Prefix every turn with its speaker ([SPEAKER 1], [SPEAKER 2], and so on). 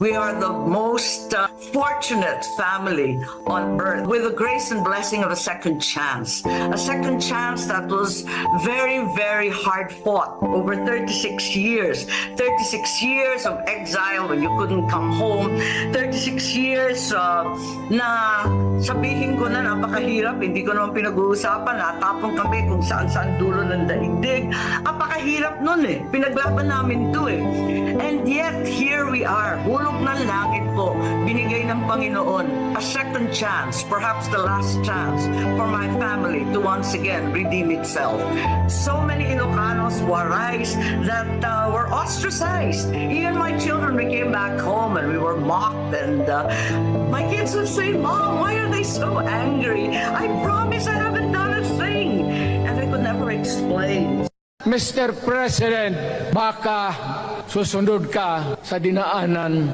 [SPEAKER 1] We are the most fortunate family on earth with the grace and blessing of a second chance. A second chance that was very, very hard fought over 36 years. 36 years of exile when you couldn't come home. 36 years na sabihin ko na napakahirap. Hindi ko naman pinag-uusapan. Natapon kami kung saan-saan dulo ng daigdig. Napakahirap nun eh. Pinaglaban namin to eh. And yet, here we are. Hulog ng langit po. Binigay ng Panginoon a second chance, perhaps the last chance for my family to once again redeem itself. So many Ilocanos were raised that were ostracized. Even my children, we came back home and we were mocked, and my kids would say, "Mom, why are they so angry? I promise I haven't done a thing." And I could never explain.
[SPEAKER 2] Mr. President, baka susunod ka sa dinaanan